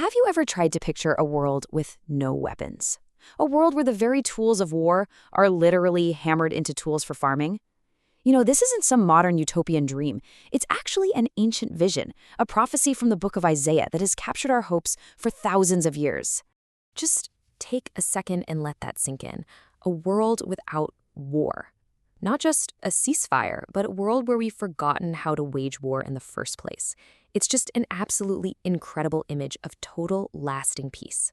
Have you ever tried to picture a world with no weapons? A world where the very tools of war are literally hammered into tools for farming? This isn't some modern utopian dream. It's actually an ancient vision, a prophecy from the book of Isaiah that has captured our hopes for thousands of years. Just take a second and let that sink in. A world without war. Not just a ceasefire, but a world where we've forgotten how to wage war in the first place. It's just an absolutely incredible image of total, lasting peace.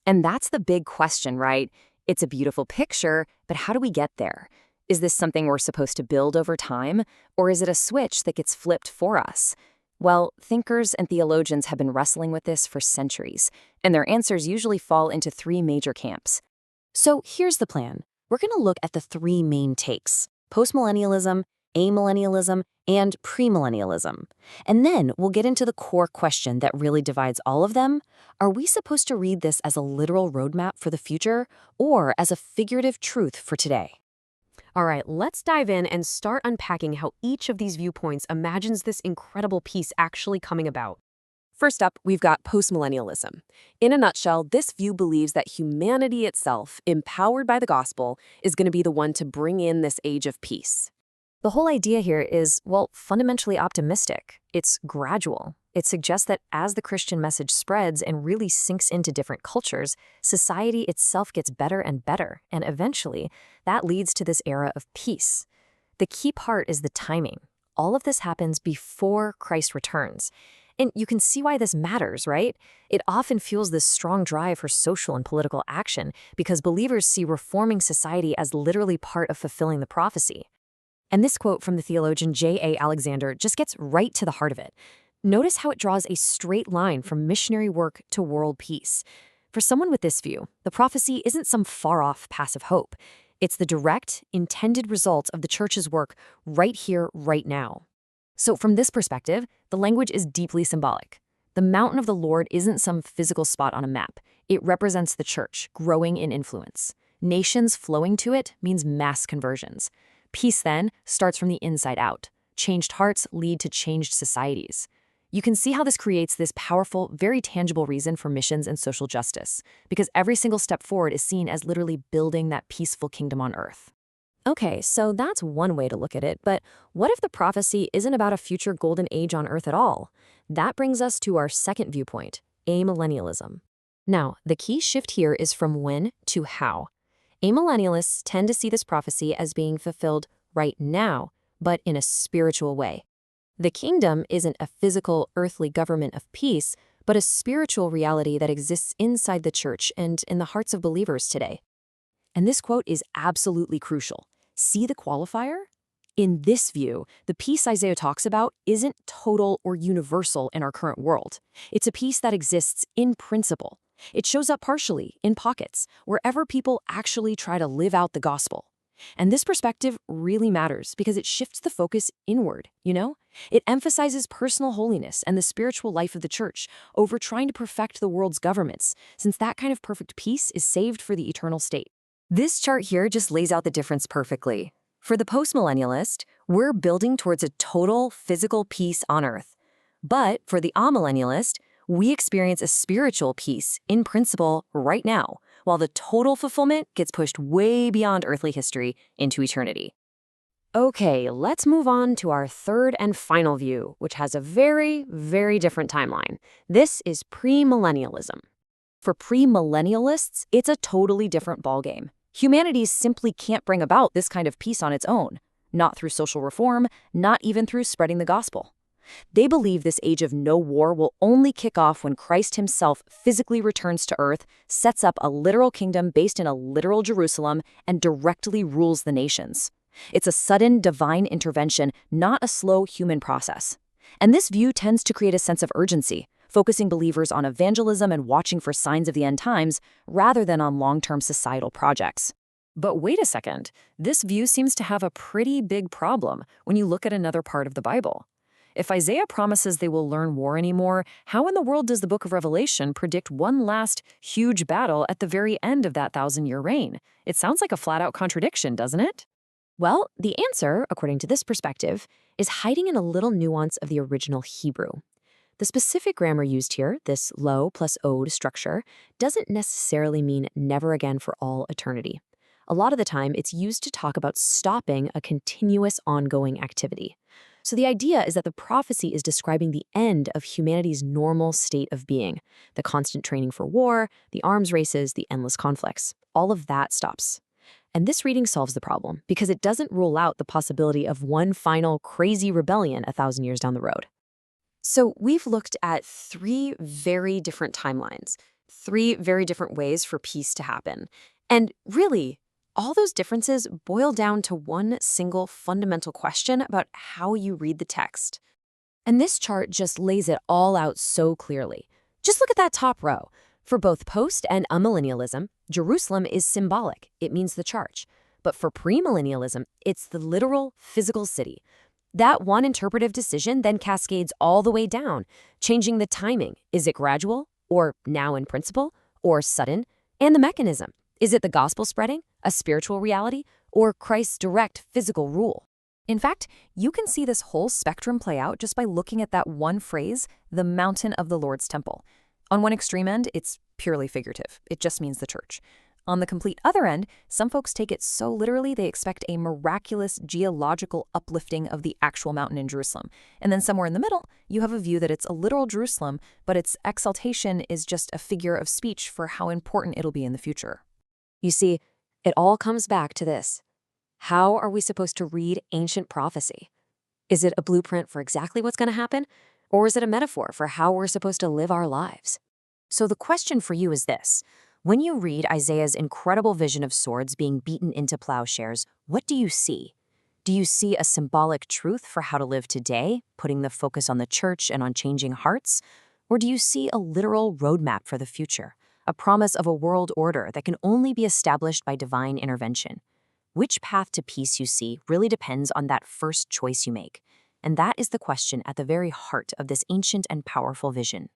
And that's the big question, right? It's a beautiful picture, but how do we get there? Is this something we're supposed to build over time, or is it a switch that gets flipped for us? Well, thinkers and theologians have been wrestling with this for centuries, and their answers usually fall into three major camps. So here's the plan. We're going to look at the three main takes: postmillennialism, amillennialism, and premillennialism. And then we'll get into the core question that really divides all of them. Are we supposed to read this as a literal roadmap for the future, or as a figurative truth for today? All right, let's dive in and start unpacking how each of these viewpoints imagines this incredible peace actually coming about. First up, we've got postmillennialism. In a nutshell, this view believes that humanity itself, empowered by the gospel, is going to be the one to bring in this age of peace. The whole idea here is, fundamentally optimistic. It's gradual. It suggests that as the Christian message spreads and really sinks into different cultures, society itself gets better and better, and eventually, that leads to this era of peace. The key part is the timing. All of this happens before Christ returns. And you can see why this matters, right? It often fuels this strong drive for social and political action because believers see reforming society as literally part of fulfilling the prophecy. And this quote from the theologian J.A. Alexander just gets right to the heart of it. Notice how it draws a straight line from missionary work to world peace. For someone with this view, the prophecy isn't some far-off passive hope. It's the direct, intended result of the church's work right here, right now. So from this perspective, the language is deeply symbolic. The mountain of the Lord isn't some physical spot on a map. It represents the church, growing in influence. Nations flowing to it means mass conversions. Peace, then, starts from the inside out. Changed hearts lead to changed societies. You can see how this creates this powerful, very tangible reason for missions and social justice, because every single step forward is seen as literally building that peaceful kingdom on earth. Okay, so that's one way to look at it, but what if the prophecy isn't about a future golden age on earth at all? That brings us to our second viewpoint, amillennialism. Now, the key shift here is from when to how. Amillennialists tend to see this prophecy as being fulfilled right now, but in a spiritual way. The kingdom isn't a physical, earthly government of peace, but a spiritual reality that exists inside the church and in the hearts of believers today. And this quote is absolutely crucial. See the qualifier? In this view, the peace Isaiah talks about isn't total or universal in our current world. It's a peace that exists in principle. It shows up partially, in pockets, wherever people actually try to live out the gospel. And this perspective really matters because it shifts the focus inward, It emphasizes personal holiness and the spiritual life of the church over trying to perfect the world's governments, since that kind of perfect peace is saved for the eternal state. This chart here just lays out the difference perfectly. For the postmillennialist, we're building towards a total physical peace on earth. But for the amillennialist, we experience a spiritual peace in principle right now, while the total fulfillment gets pushed way beyond earthly history into eternity. Okay, let's move on to our third and final view, which has a very, very different timeline. This is premillennialism. For premillennialists, it's a totally different ballgame. Humanity simply can't bring about this kind of peace on its own, not through social reform, not even through spreading the gospel. They believe this age of no war will only kick off when Christ himself physically returns to earth, sets up a literal kingdom based in a literal Jerusalem, and directly rules the nations. It's a sudden divine intervention, not a slow human process. And this view tends to create a sense of urgency, focusing believers on evangelism and watching for signs of the end times, rather than on long-term societal projects. But wait a second, this view seems to have a pretty big problem when you look at another part of the Bible. If Isaiah promises they will learn war anymore, how in the world does the book of Revelation predict one last huge battle at the very end of that 1,000-year reign? It sounds like a flat-out contradiction, doesn't it? Well, the answer, according to this perspective, is hiding in a little nuance of the original Hebrew. The specific grammar used here, this lo plus ode structure, doesn't necessarily mean never again for all eternity. A lot of the time, it's used to talk about stopping a continuous ongoing activity. So the idea is that the prophecy is describing the end of humanity's normal state of being, the constant training for war, the arms races, the endless conflicts. All of that stops. And this reading solves the problem because it doesn't rule out the possibility of one final crazy rebellion 1,000 years down the road. So we've looked at three very different timelines, three very different ways for peace to happen. And really, all those differences boil down to one single fundamental question about how you read the text. And this chart just lays it all out so clearly. Just look at that top row. For both post and amillennialism, Jerusalem is symbolic. It means the church. But for premillennialism, it's the literal physical city. That one interpretive decision then cascades all the way down, changing the timing. Is it gradual, or now in principle, or sudden? And the mechanism. Is it the gospel spreading, a spiritual reality, or Christ's direct physical rule? In fact, you can see this whole spectrum play out just by looking at that one phrase, the mountain of the Lord's temple. On one extreme end, it's purely figurative. It just means the church. On the complete other end, some folks take it so literally they expect a miraculous geological uplifting of the actual mountain in Jerusalem. And then somewhere in the middle, you have a view that it's a literal Jerusalem, but its exaltation is just a figure of speech for how important it'll be in the future. You see, it all comes back to this. How are we supposed to read ancient prophecy? Is it a blueprint for exactly what's going to happen? Or is it a metaphor for how we're supposed to live our lives? So the question for you is this. When you read Isaiah's incredible vision of swords being beaten into plowshares, what do you see? Do you see a symbolic truth for how to live today, putting the focus on the church and on changing hearts? Or do you see a literal roadmap for the future, a promise of a world order that can only be established by divine intervention? Which path to peace you see really depends on that first choice you make. And that is the question at the very heart of this ancient and powerful vision.